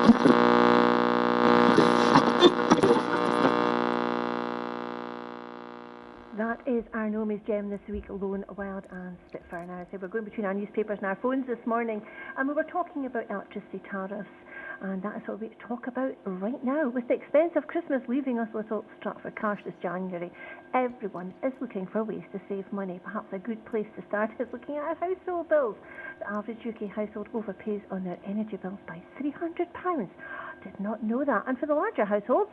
That is our Nomi's Gem this week, Lone, Wild and Spitfire. Now, so we're going between our newspapers and our phones this morning, and we were talking about electricity tariffs, and that is what we talk about right now. With the expense of Christmas leaving us a little strapped for cash this January, everyone is looking for ways to save money. Perhaps a good place to start is looking at our household bills. The average UK household overpays on their energy bills by £300. Did not know that. And for the larger households,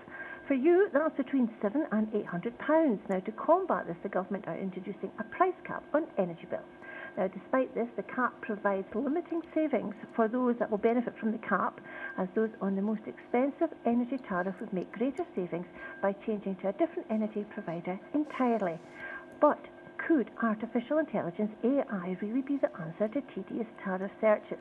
for you, that's between £700 and £800. Now, to combat this, the government are introducing a price cap on energy bills. Now, despite this, the cap provides limiting savings for those that will benefit from the cap, as those on the most expensive energy tariff would make greater savings by changing to a different energy provider entirely. But could artificial intelligence, AI, really be the answer to tedious tariff searches?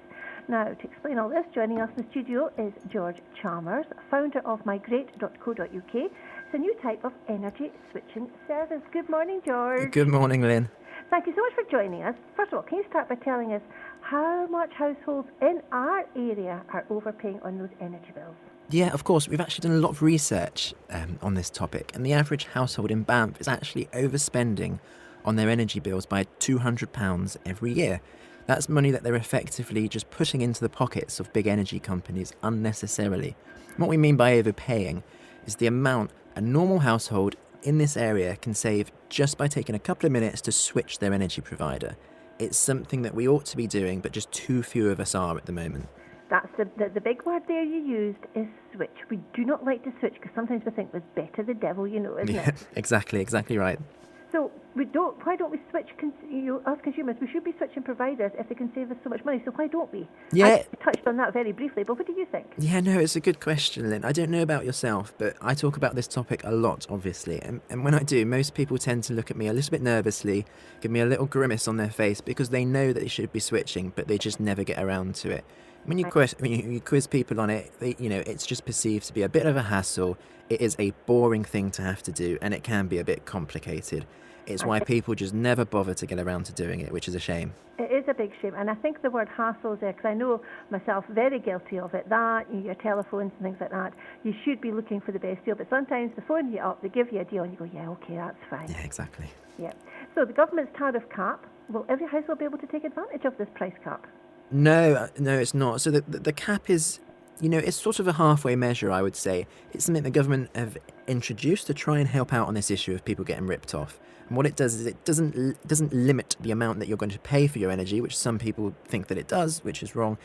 Now, to explain all this, joining us in the studio is George Chalmers, founder of Migrate.co.uk. It's a new type of energy switching service. Good morning, George. Good morning, Lynn. Thank you so much for joining us. First of all, can you start by telling us how much households in our area are overpaying on those energy bills? Yeah, of course. We've actually done a lot of research on this topic, and the average household in Banff is actually overspending on their energy bills by £200 every year. That's money that they're effectively just putting into the pockets of big energy companies unnecessarily. What we mean by overpaying is the amount a normal household in this area can save just by taking a couple of minutes to switch their energy provider. It's something that we ought to be doing, but just too few of us are at the moment. That's the big word there you used is switch. We do not like to switch because sometimes we think there's better the devil you know, isn't it? Exactly right. So why don't we switch, us consumers, we should be switching providers if they can save us so much money, so why don't we? Yeah. I touched on that very briefly, but what do you think? Yeah, no, it's a good question, Lynn. I don't know about yourself, but I talk about this topic a lot, obviously. And when I do, most people tend to look at me a little bit nervously, give me a little grimace on their face because they know that they should be switching, but they just never get around to it. When you quiz people on it, it's just perceived to be a bit of a hassle. It is a boring thing to have to do, and it can be a bit complicated. It's why people just never bother to get around to doing it, which is a shame. It is a big shame, and I think the word hassle is there, because I know myself very guilty of it. That, your telephones and things like that, you should be looking for the best deal, but sometimes they phone you up, they give you a deal, and you go, yeah, okay, that's fine. Yeah, exactly. Yeah. So the government's tariff cap, will every household be able to take advantage of this price cap? No, it's not. So the cap is, it's sort of a halfway measure, I would say. It's something the government have introduced to try and help out on this issue of people getting ripped off. And what it does is it doesn't limit the amount that you're going to pay for your energy, which some people think that it does, which is wrong.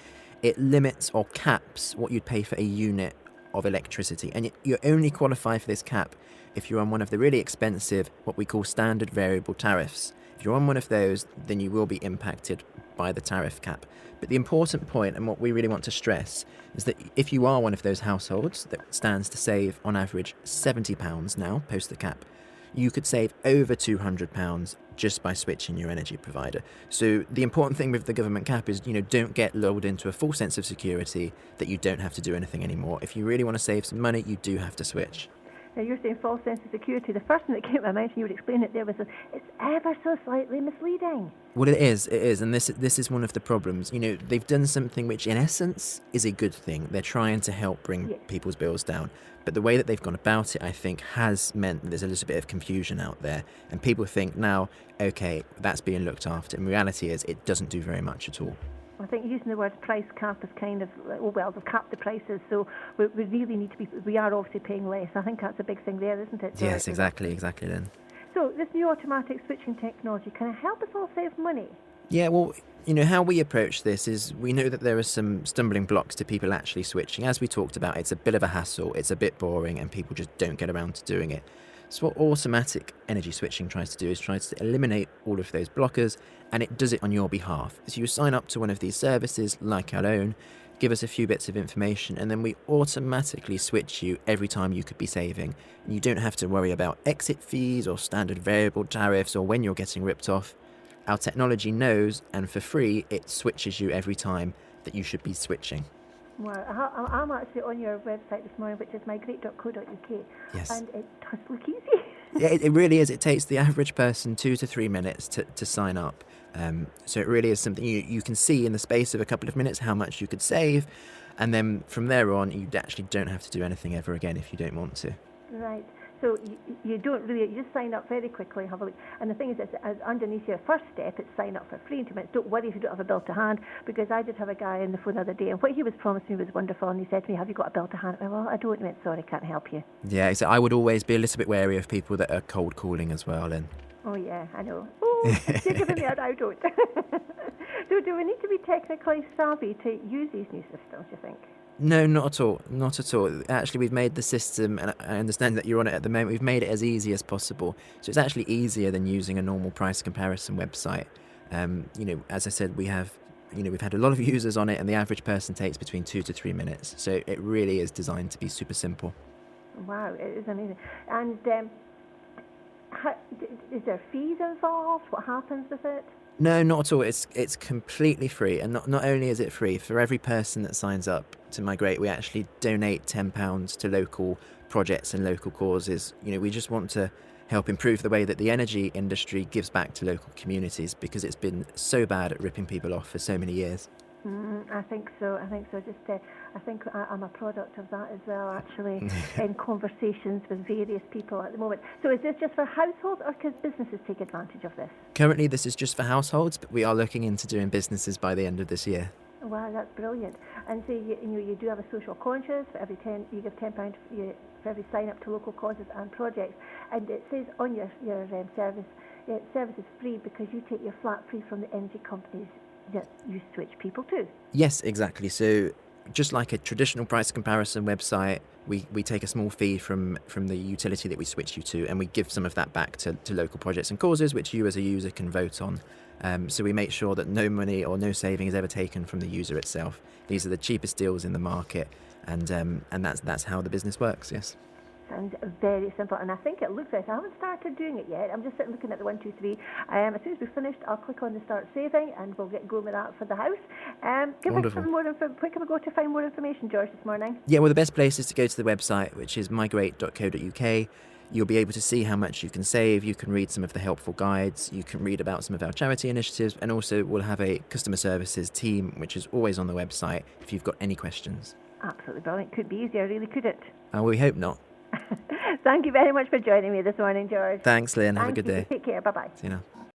It limits or caps what you'd pay for a unit of electricity. And you only qualify for this cap if you're on one of the really expensive, what we call standard variable tariffs. If you're on one of those, then you will be impacted by the tariff cap. But the important point, and what we really want to stress, is that if you are one of those households that stands to save on average £70 now, post the cap, you could save over £200 just by switching your energy provider. So the important thing with the government cap is, don't get lulled into a false sense of security that you don't have to do anything anymore. If you really want to save some money, you do have to switch. Now, you're saying false sense of security. The first thing that came to my mind, and you would explain it there, was it's ever so slightly misleading. Well, it is, and this is one of the problems. They've done something which, in essence, is a good thing. They're trying to help bring people's bills down. But the way that they've gone about it, I think, has meant that there's a little bit of confusion out there. And people think now, okay, that's being looked after. And reality is, it doesn't do very much at all. I think using the word price cap is kind of, they've capped the prices, so we really need to be, we are obviously paying less. I think that's a big thing there, isn't it? Yes, exactly, Lynn. So this new automatic switching technology, can it help us all save money? Yeah, well, how we approach this is we know that there are some stumbling blocks to people actually switching. As we talked about, it's a bit of a hassle, it's a bit boring, and people just don't get around to doing it. So what automatic energy switching tries to do is tries to eliminate all of those blockers, and it does it on your behalf. So you sign up to one of these services like our own, give us a few bits of information, and then we automatically switch you every time you could be saving. And you don't have to worry about exit fees or standard variable tariffs or when you're getting ripped off. Our technology knows, and for free, it switches you every time that you should be switching. Well, I'm actually on your website this morning, which is migrate.co.uk. Yes. And it does look easy. Yeah, it really is. It takes the average person 2 to 3 minutes to sign up. So it really is something you can see in the space of a couple of minutes how much you could save, and then from there on you actually don't have to do anything ever again if you don't want to. Right. So you don't really, you just sign up very quickly, have a look. And the thing is, it's underneath your first step, it's sign up for free in 2 minutes. Don't worry if you don't have a bill to hand, because I did have a guy on the phone the other day, and what he was promising me was wonderful, and he said to me, have you got a bill to hand? I went, well, I don't. He went, sorry, can't help you. Yeah, so I would always be a little bit wary of people that are cold calling as well, Lynn. Oh yeah, I know. Oh, you're giving me a I don't. So do we need to be technically savvy to use these new systems, you think? No, not at all. Not at all. Actually, we've made the system, and I understand that you're on it at the moment, we've made it as easy as possible. So it's actually easier than using a normal price comparison website. As I said, we've had a lot of users on it, and the average person takes between 2 to 3 minutes. So it really is designed to be super simple. Wow, it is amazing. And is there fees involved? What happens with it? No, not at all. It's completely free, and not only is it free, for every person that signs up to Migrate, we actually donate £10 to local projects and local causes. We just want to help improve the way that the energy industry gives back to local communities, because it's been so bad at ripping people off for so many years. I think so. I think I'm a product of that as well, actually, in conversations with various people at the moment. So is this just for households, or can businesses take advantage of this? Currently, this is just for households, but we are looking into doing businesses by the end of this year. Wow, that's brilliant. And so you do have a social conscience. For every 10, you give £10 for every sign up to local causes and projects. And it says on your service, service is free because you take your flat free from the energy companies that you switch people to. Yes, exactly. So just like a traditional price comparison website, we take a small fee from the utility that we switch you to, and we give some of that back to local projects and causes, which you as a user can vote on. So we make sure that no money or no saving is ever taken from the user itself. These are the cheapest deals in the market, and that's how the business works, yes. Sounds very simple, and I think it looks like I haven't started doing it yet. I'm just sitting looking at the 1, 2, 3. As soon as we're finished, I'll click on the start saving, and we'll get going with that for the house. Wonderful. Where can we go to find more information, George, this morning? Yeah, well, the best place is to go to the website, which is migrate.co.uk. You'll be able to see how much you can save. You can read some of the helpful guides. You can read about some of our charity initiatives, and also we'll have a customer services team, which is always on the website if you've got any questions. Absolutely brilliant. Could be easier, really, could it? We hope not. Thank you very much for joining me this morning, George. Thanks, Lynn. Have a good day. Take care. Bye-bye. See you now.